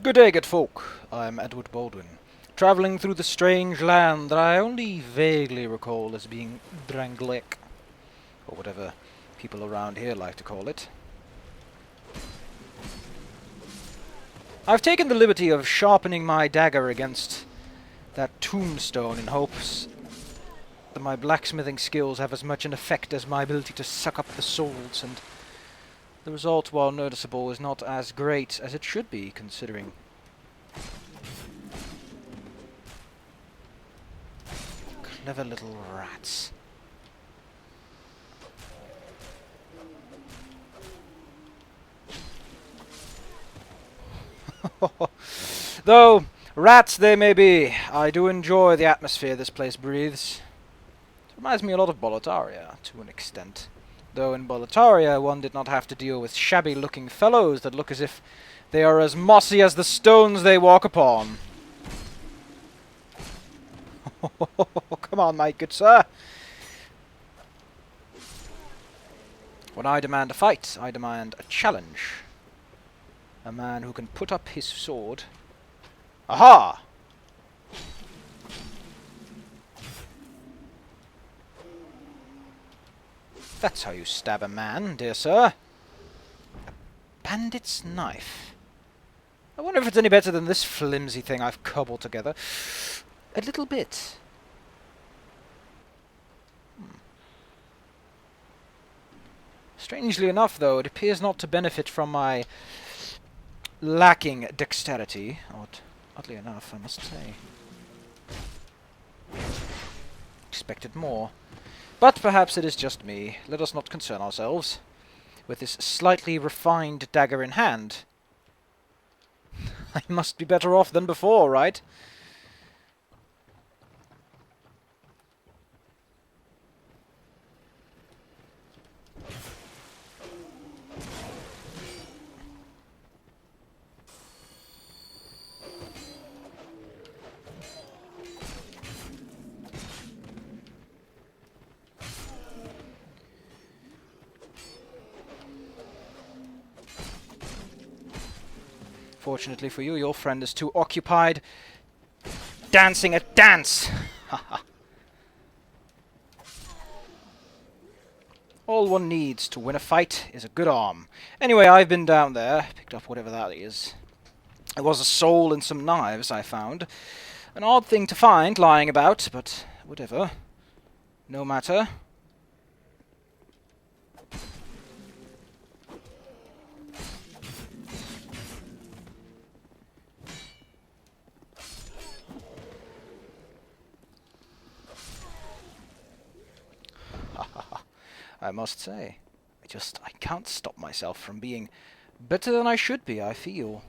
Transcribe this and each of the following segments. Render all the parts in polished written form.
Good day, good folk. I'm Edward Boldwin, travelling through the strange land that I only vaguely recall as being Dranglek, or whatever people around here like to call it. I've taken the liberty of sharpening my dagger against that tombstone in hopes that my blacksmithing skills have as much an effect as my ability to suck up the souls, and the result, while noticeable, is not as great as it should be, considering. Clever little rats. Though rats they may be, I do enjoy the atmosphere this place breathes. It reminds me a lot of Boletaria, to an extent. Though in Boletaria one did not have to deal with shabby-looking fellows that look as if they are as mossy as the stones they walk upon. Come on, my good sir. When I demand a fight, I demand a challenge. A man who can put up his sword. Aha! That's how you stab a man, dear sir. A bandit's knife. I wonder if it's any better than this flimsy thing I've cobbled together. A little bit. Strangely enough, though, it appears not to benefit from my lacking dexterity. Oddly enough, I must say. Expected more. But perhaps it is just me. Let us not concern ourselves with this slightly refined dagger in hand. I must be better off than before, right? Fortunately for you, your friend is too occupied dancing a dance. All one needs to win a fight is a good arm. Anyway, I've been down there, picked up whatever that is. It was a soul and some knives, I found. An odd thing to find lying about, but whatever. No matter. I must say, I can't stop myself from being better than I should be, I feel.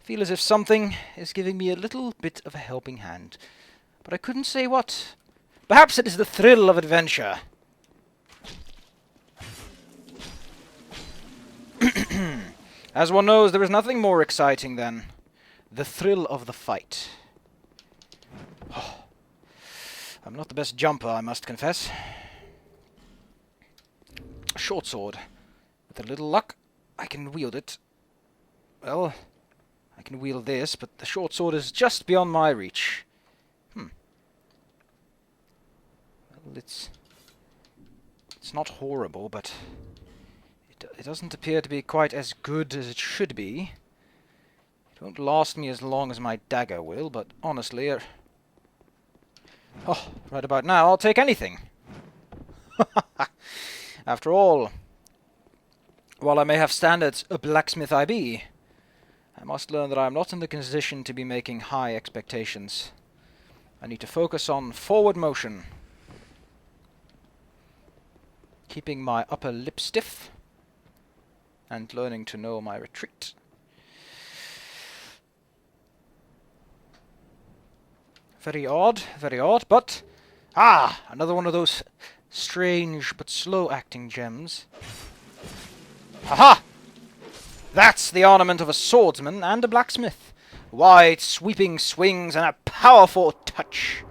Feel as if something is giving me a little bit of a helping hand. But I couldn't say what. Perhaps it is the thrill of adventure. As one knows, there is nothing more exciting than the thrill of the fight. Oh, I'm not the best jumper, I must confess. A short sword. With a little luck, I can wield it. Well, I can wield this, but the short sword is just beyond my reach. Well, it's not horrible, but it doesn't appear to be quite as good as it should be. It won't last me as long as my dagger will, but honestly, right about now, I'll take anything. After all, while I may have standards a blacksmith I be, I must learn that I am not in the condition to be making high expectations. I need to focus on forward motion, keeping my upper lip stiff, and learning to know my retreat. Very odd, but... another one of those strange but slow-acting gems. Aha! That's the ornament of a swordsman and a blacksmith. Wide, sweeping swings and a powerful touch.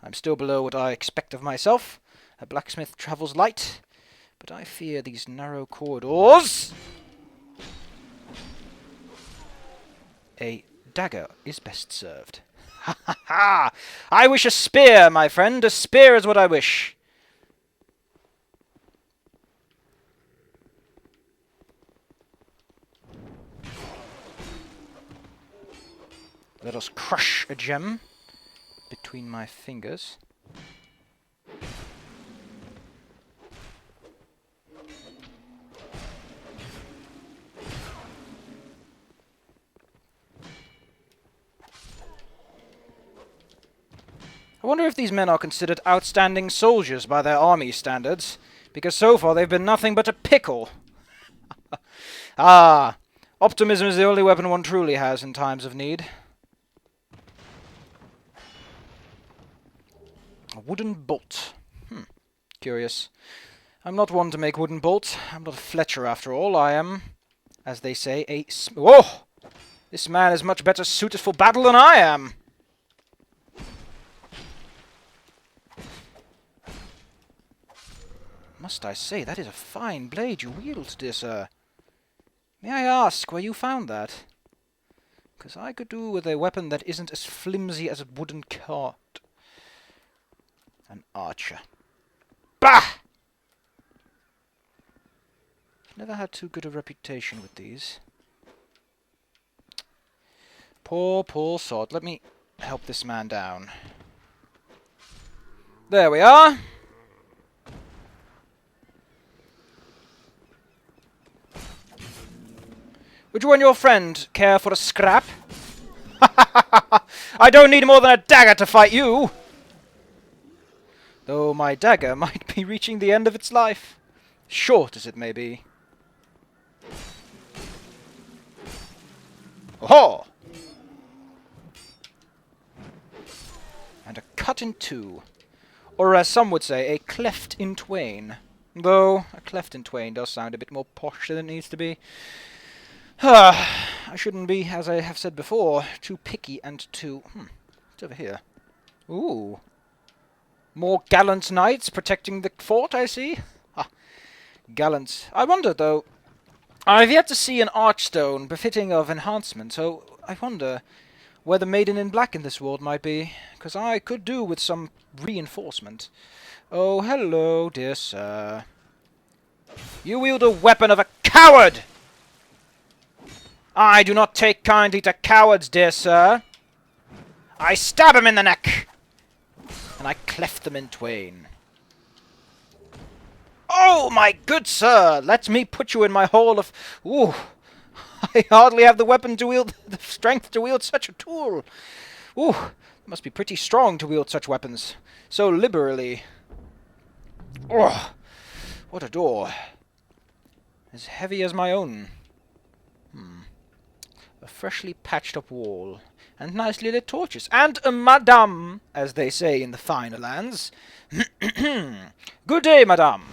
I'm still below what I expect of myself. A blacksmith travels light, But I fear these narrow corridors. A dagger is best served. Ha ha ha! I wish a spear, my friend. A spear is what I wish. Let us crush a gem between my fingers. I wonder if these men are considered outstanding soldiers by their army standards, because so far they've been nothing but a pickle. Ah, optimism is the only weapon one truly has in times of need. A wooden bolt. Curious. I'm not one to make wooden bolts. I'm not a Fletcher after all. I am, as they say, a... Whoa! This man is much better suited for battle than I am! Must I say, that is a fine blade you wield, dear sir. May I ask where you found that? Because I could do with a weapon that isn't as flimsy as a wooden cart. An archer. Bah! Never had too good a reputation with these. Poor, poor sod. Let me help this man down. There we are. Would you and your friend care for a scrap? I don't need more than a dagger to fight you! Though my dagger might be reaching the end of its life. Short as it may be. Oh! And a cut in two. Or as some would say, a cleft in twain. Though, a cleft in twain does sound a bit more posh than it needs to be. I shouldn't be, as I have said before, too picky and too... What's over here? Ooh. More gallant knights protecting the fort, I see. Gallant. I wonder, though... I've yet to see an archstone befitting of enhancement, so I wonder where the maiden in black in this world might be, because I could do with some reinforcement. Oh, hello, dear sir. You wield a weapon of a coward! I do not take kindly to cowards, dear sir. I stab him in the neck, and I cleft them in twain. Oh, my good sir, let me put you in my hall of... Ooh, I hardly have the weapon to wield... the strength to wield such a tool. Ooh, it must be pretty strong to wield such weapons. So liberally. Oh, what a door. As heavy as my own. A freshly patched up wall. And nicely lit torches. And a madame, as they say in the finer lands. Good day, madame.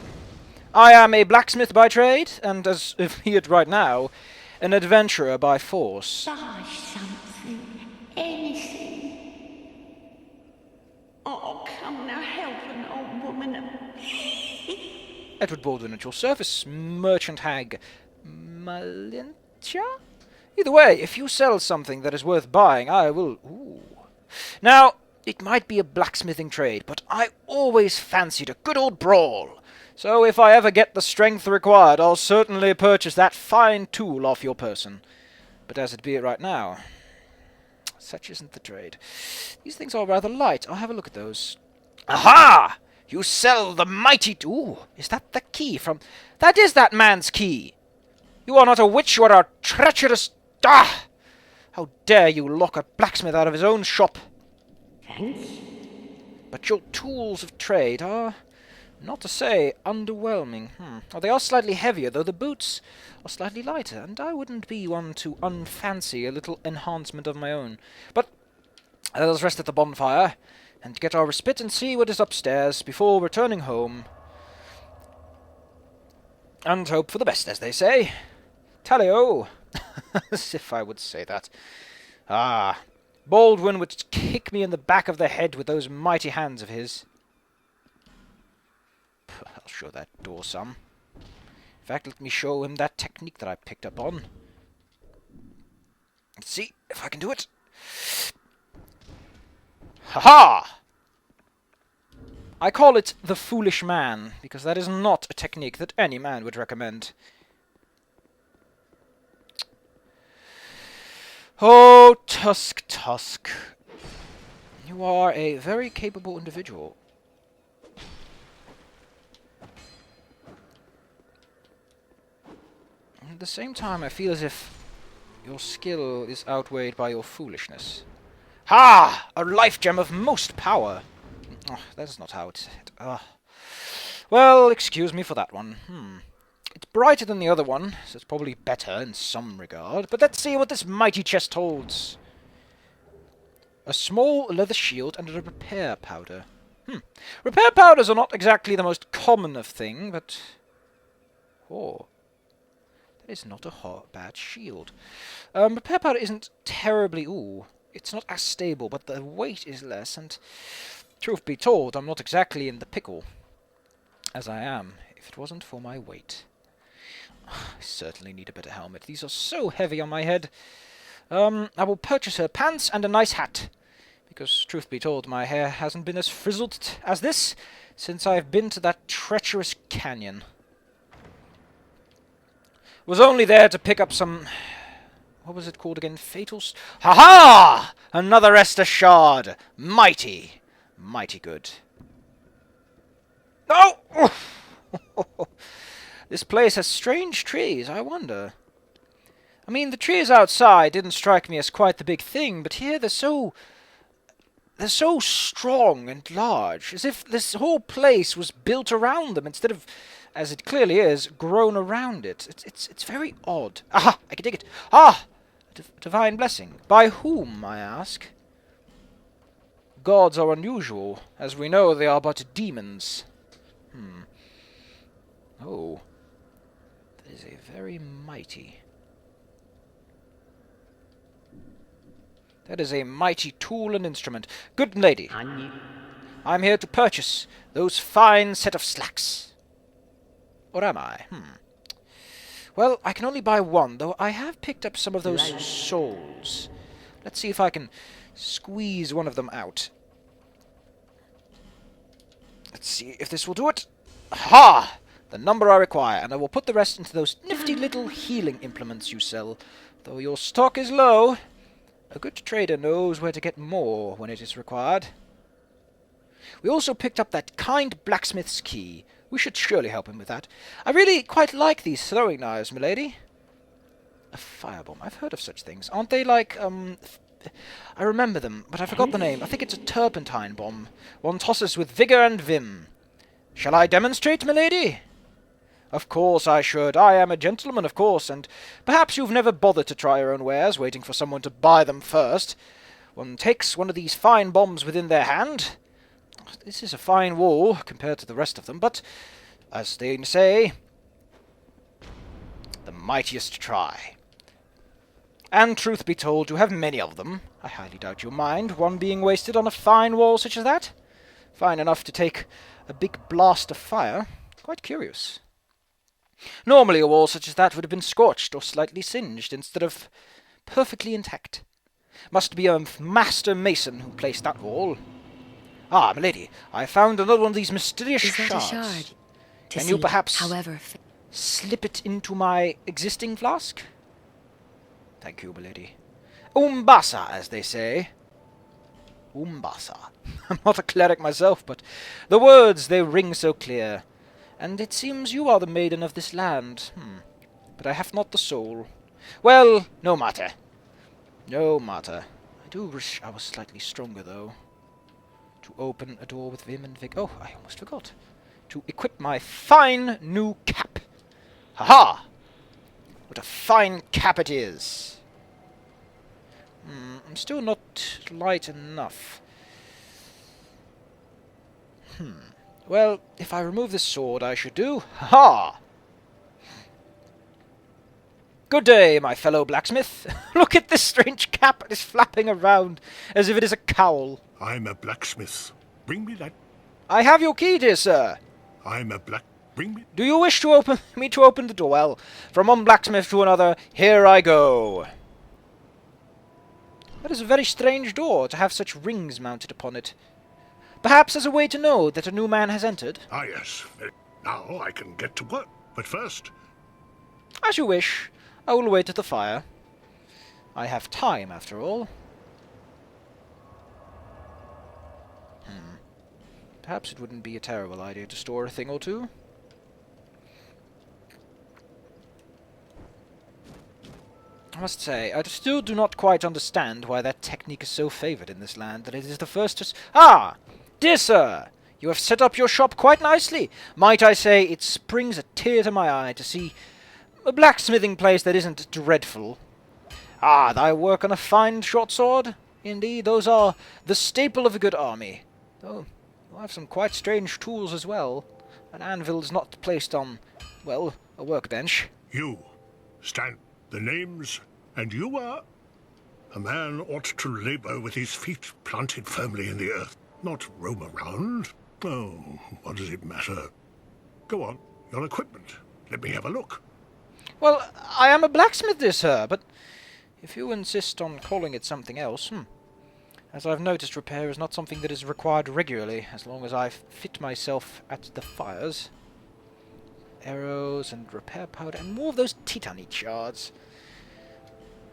I am a blacksmith by trade, and as if he it right now, an adventurer by force. Buy something, anything. Oh, come now, help an old woman. Edward Boldwin at your service, merchant hag. Malintia? Either way, if you sell something that is worth buying, I will... Ooh. Now, it might be a blacksmithing trade, but I always fancied a good old brawl. So if I ever get the strength required, I'll certainly purchase that fine tool off your person. But as it be right now, such isn't the trade. These things are rather light. I'll have a look at those. Aha! You sell the mighty... Ooh, is that the key from... That is that man's key! You are not a witch, you are a treacherous... Ah! How dare you lock a blacksmith out of his own shop? Thanks. But your tools of trade are... not to say underwhelming. Oh, they are slightly heavier, though the boots are slightly lighter, and I wouldn't be one to unfancy a little enhancement of my own. But let us rest at the bonfire, and get our respite and see what is upstairs before returning home. And hope for the best, as they say. Tally-o! As if I would say that. Ah, Boldwin would kick me in the back of the head with those mighty hands of his. I'll show that door some. fact, let me show him that technique that I picked up on. Let's see if I can do it. Ha-ha! I call it the foolish man, because that is not a technique that any man would recommend. Oh, Tusk, Tusk. You are a very capable individual. At the same time, I feel as if your skill is outweighed by your foolishness. Ha! A life gem of most power! Oh, that's not how it's... Well, excuse me for that one. It's brighter than the other one, so it's probably better in some regard. But let's see what this mighty chest holds. A small leather shield and a repair powder. Repair powders are not exactly the most common of thing, but... Oh. That is not a bad shield. Repair powder isn't terribly... Ooh. It's not as stable, but the weight is less, and... Truth be told, I'm not exactly in the pickle. As I am, if it wasn't for my weight. I certainly need a better helmet. These are so heavy on my head. I will purchase her pants and a nice hat. Because, truth be told, my hair hasn't been as frizzled as this since I've been to that treacherous canyon. Was only there to pick up some... What was it called again? Fatal... Ha-ha! Another Esther shard! Mighty! Mighty good. Oh! This place has strange trees, I wonder. I mean, the trees outside didn't strike me as quite the big thing, but here they're so strong and large, as if this whole place was built around them instead of, as it clearly is, grown around it. It's very odd. Aha! I can dig it. Ah! Divine blessing. By whom, I ask? Gods are unusual. As we know, they are but demons. Oh. That is a very mighty... That is a mighty tool and instrument. Good lady, I'm here to purchase those fine set of slacks. Or am I? Well, I can only buy one, though I have picked up some of those souls. Let's see if I can squeeze one of them out. Let's see if this will do it. Ha! The number I require, and I will put the rest into those nifty little healing implements you sell. Though your stock is low, a good trader knows where to get more when it is required. We also picked up that kind blacksmith's key. We should surely help him with that. I really quite like these throwing knives, milady. A firebomb. I've heard of such things. Aren't they like, I remember them, but I forgot the name. I think it's a turpentine bomb. One tosses with vigor and vim. Shall I demonstrate, milady? Of course I should. I am a gentleman, of course, and perhaps you've never bothered to try your own wares, waiting for someone to buy them first. One takes one of these fine bombs within their hand. This is a fine wall, compared to the rest of them, but, as they say, the mightiest try. And, truth be told, you have many of them. I highly doubt you'll mind one being wasted on a fine wall such as that. Fine enough to take a big blast of fire. Quite curious. Normally a wall such as that would have been scorched or slightly singed instead of perfectly intact. Must be a master mason who placed that wall. Ah, milady, I found another one of these mysterious shards. A shard? Can you perhaps however, slip it into my existing flask? Thank you, milady. Umbasa, as they say. Umbasa. I'm not a cleric myself, but the words, they ring so clear. And it seems you are the maiden of this land. But I have not the soul. Well, no matter. No matter. I do wish I was slightly stronger, though. To open a door with vim and vigor. Oh, I almost forgot. To equip my fine new cap. Ha-ha! What a fine cap it is. I'm still not light enough. Well, if I remove this sword, I should do... Ha-ha! Good day, my fellow blacksmith. Look at this strange cap. It is flapping around as if it is a cowl. I'm a blacksmith. Bring me that. I have your key, dear sir. I'm a black... Bring me... Do you wish to open me to open the door? Well, from one blacksmith to another, here I go. That is a very strange door, to have such rings mounted upon it. Perhaps as a way to know that a new man has entered? Ah, yes. Now I can get to work. But first... As you wish. I will wait at the fire. I have time, after all. Perhaps it wouldn't be a terrible idea to store a thing or two. I must say, I still do not quite understand why that technique is so favoured in this land, that it is the first to... Ah! Dear sir! You have set up your shop quite nicely. Might I say, it springs a tear to my eye to see a blacksmithing place that isn't dreadful. Ah, thy work on a fine short sword? Indeed, those are the staple of a good army. Though, you have some quite strange tools as well. An anvil is not placed on, well, a workbench. You. Stand. The names, and you are... A man ought to labour with his feet planted firmly in the earth, not roam around. Oh, what does it matter? Go on, your equipment. Let me have a look. Well, I am a blacksmith, dear sir, but if you insist on calling it something else, as I've noticed, repair is not something that is required regularly, as long as I fit myself at the fires. Arrows and repair powder, and more of those titanite shards.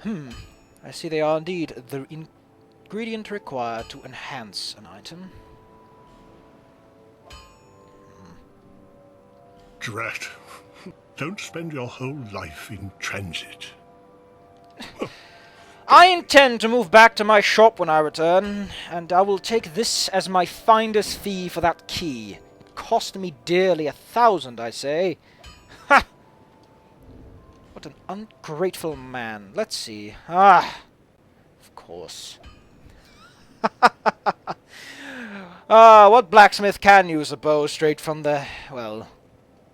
I see they are indeed the ingredient required to enhance an item. Drat. Don't spend your whole life in transit. I intend to move back to my shop when I return, and I will take this as my finder's fee for that key. It cost me dearly, 1,000, I say. Ha! What an ungrateful man. Let's see. Ah, of course. What blacksmith can use a bow straight from the, well,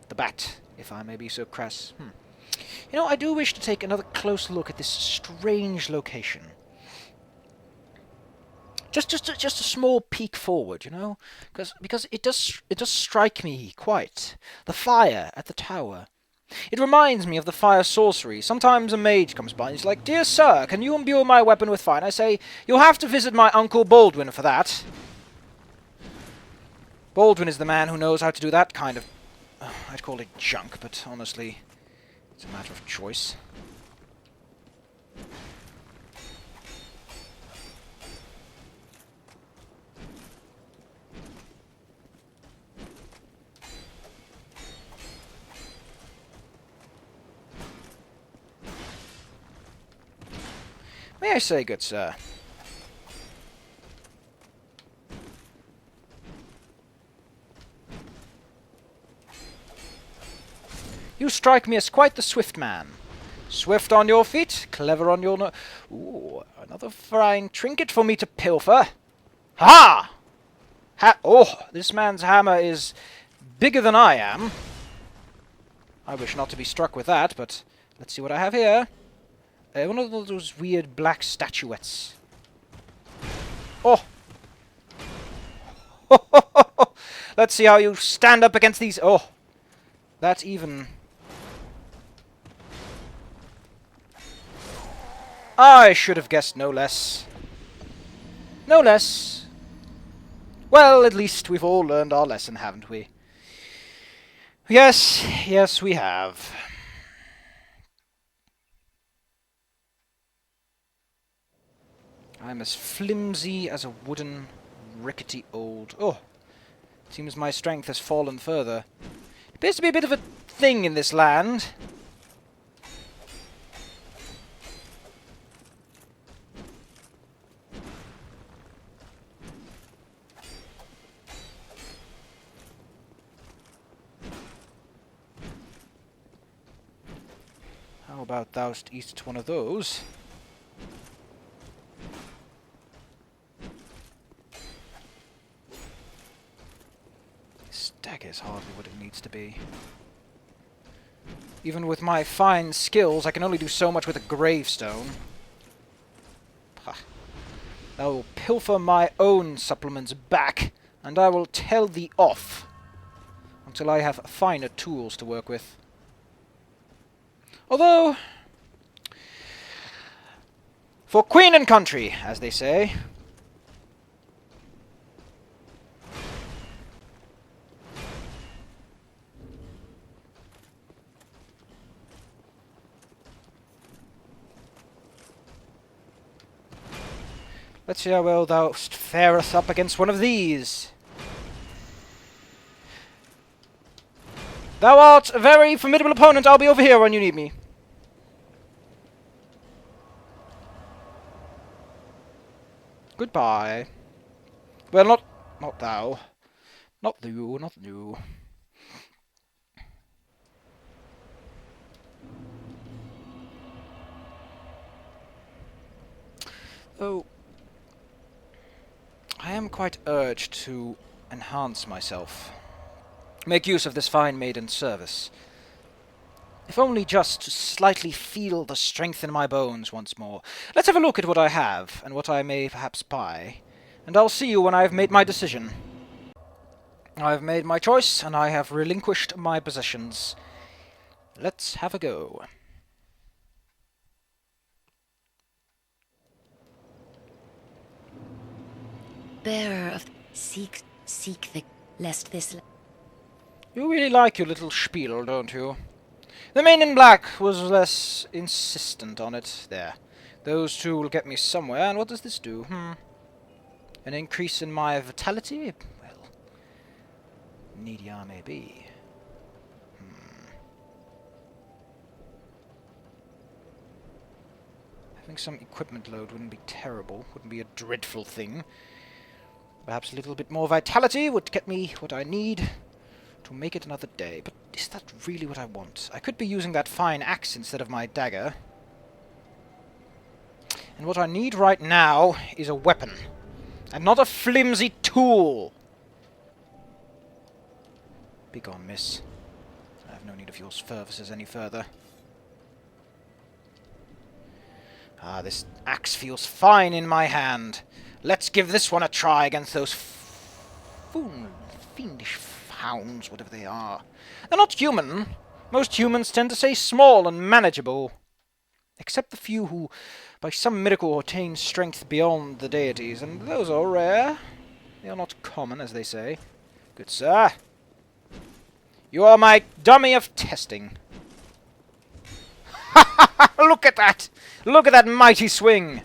the bat, if I may be so crass. You know, I do wish to take another close look at this strange location. Just a small peek forward, you know, because it does strike me quite. The fire at the tower. It reminds me of the fire sorcery. Sometimes a mage comes by and he's like, "Dear sir, can you imbue my weapon with fire?" And I say, "You'll have to visit my uncle Boldwin for that." Boldwin is the man who knows how to do that kind of... I'd call it junk, but honestly, it's a matter of choice. May I say, good sir? You strike me as quite the swift man. Swift on your feet, clever on your Ooh, another fine trinket for me to pilfer. Ha! Oh, this man's hammer is bigger than I am. I wish not to be struck with that, but let's see what I have here. One of those weird black statuettes. Oh! Let's see how you stand up against these... Oh! That even... I should have guessed no less. No less. Well, at least we've all learned our lesson, haven't we? Yes, yes we have. I'm as flimsy as a wooden, rickety old... Oh! Seems my strength has fallen further. It appears to be a bit of a thing in this land. How about thou eatst one of those? This dagger is hardly what it needs to be. Even with my fine skills, I can only do so much with a gravestone. Pah. I will pilfer my own supplements back, and I will tell thee off. until I have finer tools to work with. Although, for Queen and country, as they say. Let's see how well thou fareth up against one of these. Thou art a very formidable opponent. I'll be over here when you need me. Goodbye. Well, not thou. Not you, not you. Oh. I am quite urged to enhance myself. Make use of this fine maiden's service. If only just to slightly feel the strength in my bones once more. Let's have a look at what I have, and what I may perhaps buy. And I'll see you when I have made my decision. I have made my choice, and I have relinquished my possessions. Let's have a go. Bearer of seek the lest this. You really like your little spiel, don't you? The man in black was less insistent on it. There. Those two will get me somewhere, and what does this do? An increase in my vitality? Well, needy I may be. Having some equipment load wouldn't be terrible, wouldn't be a dreadful thing. Perhaps a little bit more vitality would get me what I need to make it another day. But is that really what I want? I could be using that fine axe instead of my dagger. And what I need right now is a weapon. And not a flimsy tool! Begone, miss. I have no need of your services any further. Ah, this axe feels fine in my hand. Let's give this one a try against those fiendish hounds, whatever they are. They're not human. Most humans tend to stay small and manageable. Except the few who, by some miracle, attain strength beyond the deities, and those are rare. They are not common, as they say. Good sir. You are my dummy of testing. Look at that! Look at that mighty swing!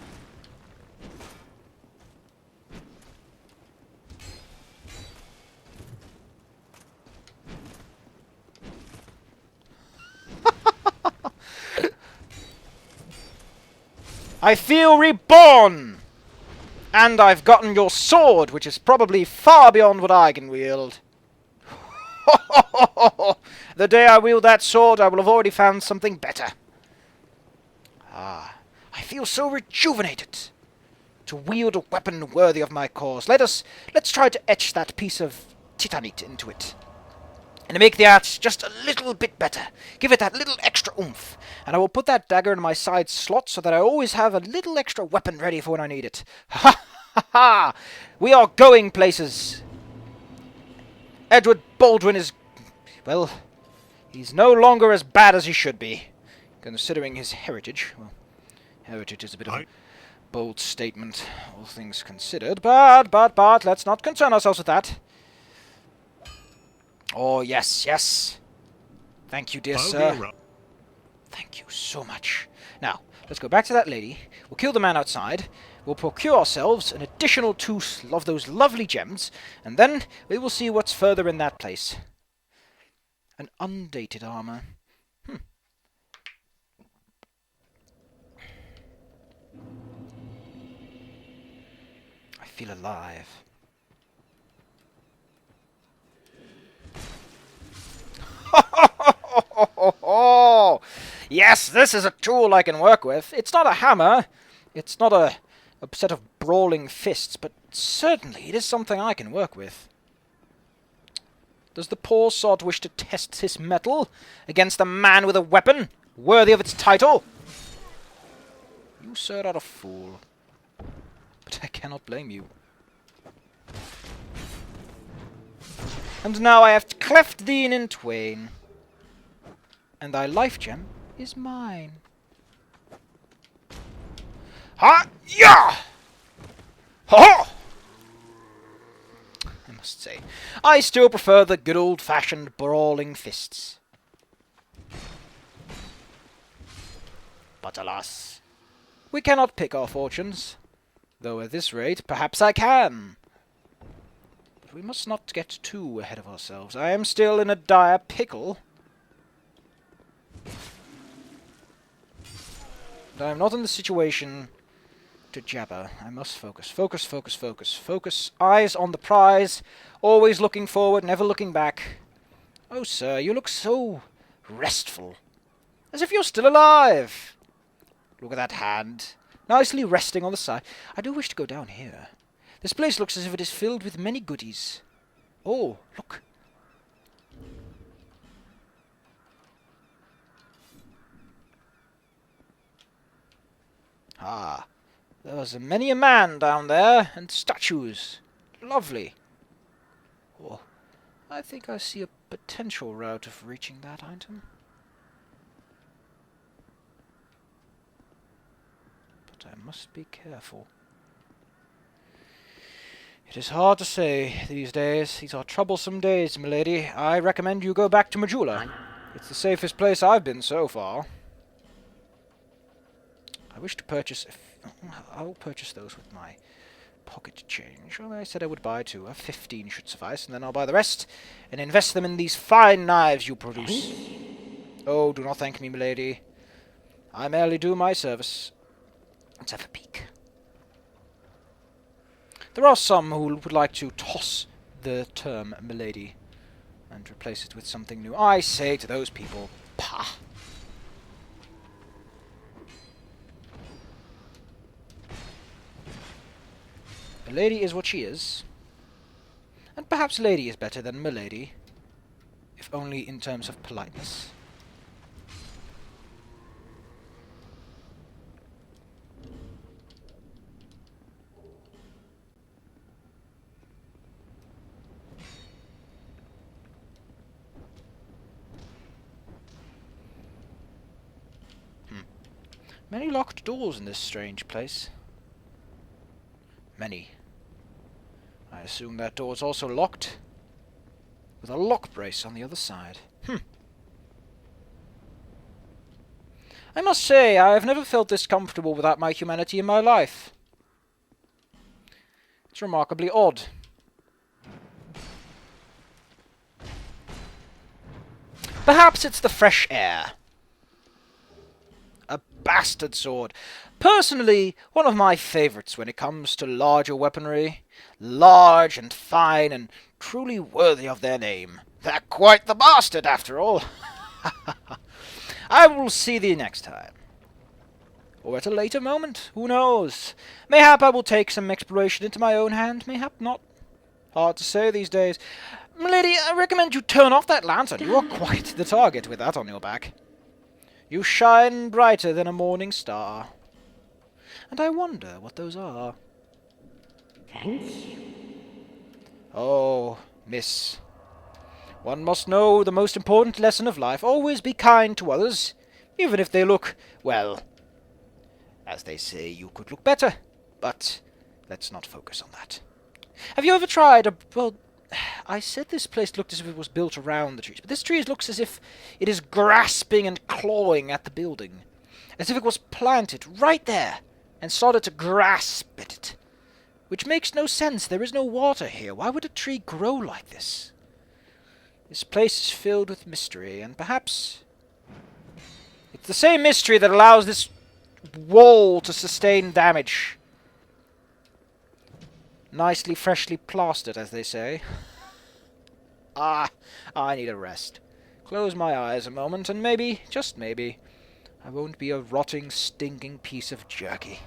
I feel reborn! And I've gotten your sword, which is probably far beyond what I can wield. The day I wield that sword, I will have already found something better. Ah, I feel so rejuvenated to wield a weapon worthy of my cause. Let's try to etch that piece of titanite into it. And make the art just a little bit better. Give it that little extra oomph. And I will put that dagger in my side slot so that I always have a little extra weapon ready for when I need it. Ha ha ha! We are going places! Edward Boldwin is... well, he's no longer as bad as he should be. Considering his heritage. Well, heritage is a bit of a bold statement, all things considered. But, let's not concern ourselves with that. Oh, yes, yes. Thank you, dear sir. Thank you so much. Now, let's go back to that lady. We'll kill the man outside. We'll procure ourselves an additional 2 of those lovely gems. And then we will see what's further in that place. An undated armor. I feel alive. Yes, this is a tool I can work with. It's not a hammer. It's not a set of brawling fists, but certainly it is something I can work with. Does the poor sod wish to test his mettle against a man with a weapon worthy of its title? You, sir, are a fool. But I cannot blame you. And now I have cleft thee in twain. And thy life gem is mine. Ha! Ya! Ha! I must say, I still prefer the good old-fashioned brawling fists. But alas, we cannot pick our fortunes. Though at this rate, perhaps I can. But we must not get too ahead of ourselves. I am still in a dire pickle. And I am not in the situation to jabber. I must focus. Focus, focus, focus. Focus. Eyes on the prize. Always looking forward, never looking back. Oh, sir, you look so restful. As if you're still alive. Look at that hand. Nicely resting on the side. I do wish to go down here. This place looks as if it is filled with many goodies. Oh, look. Ah, there was many a man down there, and statues. Lovely. Oh, I think I see a potential route of reaching that item. But I must be careful. It is hard to say these days. These are troublesome days, milady. I recommend you go back to Majula. It's the safest place I've been so far. I wish to purchase... I'll purchase those with my pocket change. Well, I said I would buy 2. 15 should suffice, and then I'll buy the rest, and invest them in these fine knives you produce. Oh, do not thank me, milady. I merely do my service. Let's have a peek. There are some who would like to toss the term milady and replace it with something new. I say to those people, pah. A lady is what she is. And perhaps lady is better than milady, if only in terms of politeness. Many locked doors in this strange place. Many. I assume that door is also locked, with a lock brace on the other side. I must say, I have never felt this comfortable without my humanity in my life. It's remarkably odd. Perhaps it's the fresh air. A bastard sword. Personally, one of my favourites when it comes to larger weaponry. Large and fine and truly worthy of their name. They're quite the bastard, after all. I will see thee next time. Or at a later moment, who knows? Mayhap I will take some exploration into my own hand, mayhap not. Hard to say these days. Milady, I recommend you turn off that lantern. You are quite the target with that on your back. You shine brighter than a morning star. And I wonder what those are. Thank you. Oh, miss. One must know the most important lesson of life. Always be kind to others, even if they look, well, as they say, you could look better. But let's not focus on that. Have you ever tried a... well, I said this place looked as if it was built around the trees, but this tree looks as if it is grasping and clawing at the building. As if it was planted right there and started to grasp at it. Which makes no sense. There is no water here. Why would a tree grow like this? This place is filled with mystery, and perhaps it's the same mystery that allows this wall to sustain damage. Nicely freshly plastered, as they say. Ah, I need a rest. Close my eyes a moment, and maybe, just maybe, I won't be a rotting, stinking piece of jerky.